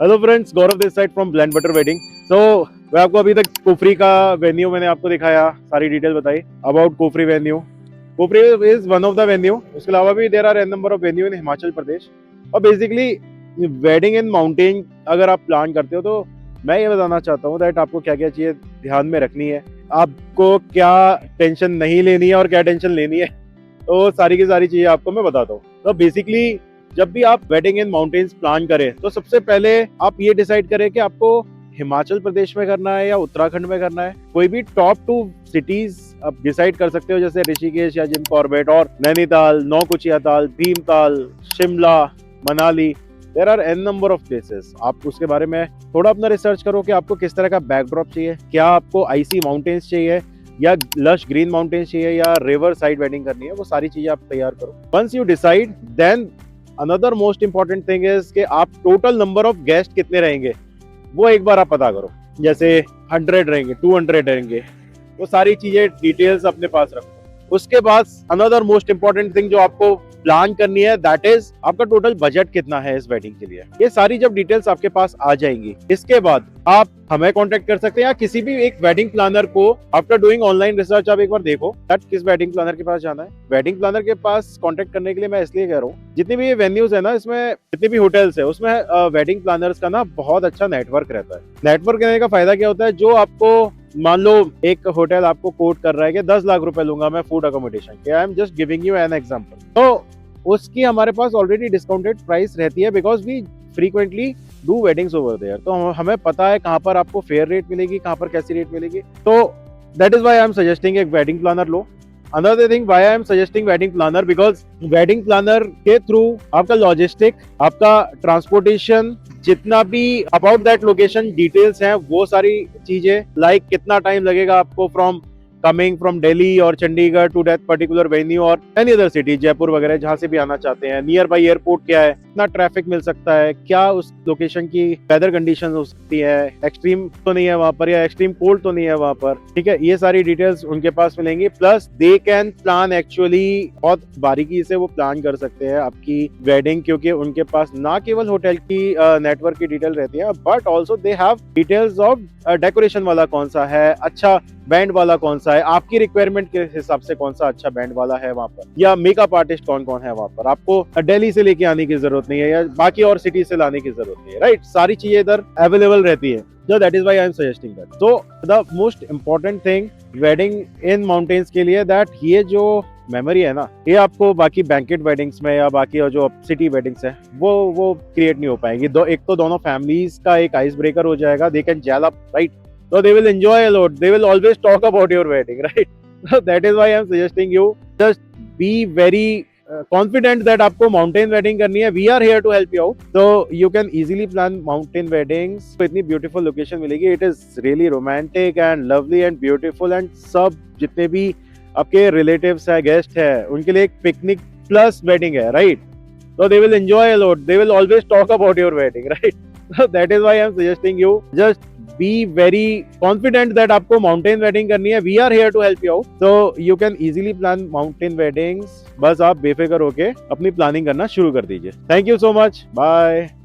Hello friends, Gaurav this side from blend butter wedding. So मैं आपको अभी तक कुफरी का वेन्यू मैंने आपको दिखाया, सारी डिटेल बताई about Kufri venue. Kufri is one of the venue. उसके अलावा भी there are an number of venue in Himachal Pradesh. और बेसिकली वेडिंग इन माउंटेन अगर आप प्लान करते हो तो मैं ये बताना चाहता हूँ दैट आपको क्या क्या चीज़ें ध्यान में रखनी है, आपको क्या टेंशन नहीं लेनी है और क्या टेंशन लेनी है। तो सारी की सारी चीज़ें आपको मैं बताता हूँ। तो बेसिकली जब भी आप वेडिंग इन माउंटेन्स प्लान करें तो सबसे पहले आप ये डिसाइड करें कि आपको हिमाचल प्रदेश में करना है या उत्तराखंड में करना है। कोई भी टॉप 2 सिटीज आप डिसाइड कर सकते हो, जैसे ऋषिकेश या जिम कॉर्बेट और Nainital, Naukuchiya Tal, Bhimtal, Shimla, Manali. There are an number of places. आप उसके बारे में थोड़ा अपना रिसर्च करो कि आपको किस तरह का बैकड्रॉप चाहिए, क्या आपको आईसी माउंटेन्स चाहिए या लश ग्रीन माउंटेन्स चाहिए या रिवर साइड वेडिंग करनी है। वो सारी चीजें आप तैयार करो। Once you decide then another most important thing is कि आप टोटल नंबर ऑफ गेस्ट कितने रहेंगे वो एक बार आप पता करो। जैसे 100 रहेंगे, 200 रहेंगे, वो सारी चीजें डिटेल्स अपने पास रखो। उसके बाद अनदर मोस्ट इंपॉर्टेंट थिंग जो आपको प्लान करनी है दैट इज आपका टोटल बजट कितना है इस वेडिंग के लिए। ये सारी जब डिटेल्स आपके पास आ जाएंगी, इसके बाद आप हमें कांटेक्ट कर सकते हैं या किसी भी एक वेडिंग प्लानर को। आफ्टर डूइंग ऑनलाइन रिसर्च आप एक बार देखो दैट किस वेडिंग प्लानर के पास जाना है। वेडिंग प्लानर के पास कांटेक्ट करने के लिए मैं इसलिए कह रहा हूँ, जितनी भी ये वेन्यूज है ना, इसमें जितनी भी होटल्स है उसमें वेडिंग प्लानर्स का ना बहुत अच्छा नेटवर्क रहता है। नेटवर्क करने का फायदा क्या होता है, जो आपको मान लो एक होटल आपको कोट कर रहा है कि 10 लाख रुपए लूंगा मैं फूड अकोमोडेशन के, I am just giving you an example, तो उसकी हमारे पास ऑलरेडी डिस्काउंटेड प्राइस रहती है because we frequently do weddings over there. तो हमें पता है कहाँ पर आपको फेयर रेट मिलेगी, कहाँ पर कैसी रेट मिलेगी। तो that is why I am suggesting एक वेडिंग प्लानर लो। Another thing why I am suggesting wedding planner, because wedding planner के थ्रू आपका लॉजिस्टिक, आपका ट्रांसपोर्टेशन, जितना भी अबाउट दैट लोकेशन डिटेल्स हैं, वो सारी चीजें लाइक कितना टाइम लगेगा आपको फ्रॉम कमिंग फ्रॉम दिल्ली और Chandigarh to that particular venue और एनी अदर सिटी, जयपुर वगैरह जहां से भी आना चाहते हैं, नियर बाई एयरपोर्ट क्या है, कितना ट्रैफिक मिल सकता है, क्या उस लोकेशन की वेदर कंडीशन हो सकती है, एक्सट्रीम तो नहीं है वहां पर या एक्सट्रीम कोल्ड तो नहीं है वहां पर, ठीक है। ये सारी डिटेल्स उनके पास मिलेंगी। Plus they can plan actually, बहुत बारीकी से वो प्लान कर सकते हैं आपकी वेडिंग, क्योंकि उनके पास ना केवल होटल की नेटवर्क की डिटेल रहती है but also they have details of decoration वाला कौन सा है, अच्छा बैंड वाला कौन सा है, आपकी रिक्वायरमेंट के हिसाब से कौन सा अच्छा बैंड वाला है वहां पर, या मेकअप आर्टिस्ट कौन कौन है वहां पर। आपको दिल्ली से लेके आने की जरूरत नहीं है या बाकी और सिटी से लाने की जरूरत नहीं है, राइट। सारी चीजें इधर अवेलेबल रहती है। So that is why I am suggesting that. So the most important thing wedding in mountains के लिए that ये जो मेमोरी है ना, ये आपको बाकी बैंकेट वेडिंग्स में या बाकी जो सिटी वेडिंग्स है वो क्रिएट नहीं हो पाएंगी। एक तो दोनों फैमिलीज का एक आइस ब्रेकर हो जाएगा, they can gel up, right. So they will enjoy a lot, they will always talk about your wedding, right? So that is why I am suggesting you just be very confident that आपको mountain wedding करनी है। We are here to help you out, तो you can easily plan mountain weddings. तो इतनी beautiful location मिलेगी, it is really romantic and lovely and beautiful, and सब जितने भी आपके रिलेटिव्स है, गेस्ट है, उनके लिए एक पिकनिक प्लस वेडिंग है, right. So they will enjoy a lot, they will always talk about your wedding, right? So that is why I am suggesting you just be very confident that आपको mountain wedding करनी है। We are here to help you out, so you can easily plan mountain weddings। बस आप बेफिक्र होके अपनी planning करना शुरू कर दीजिए। Thank you so much, bye।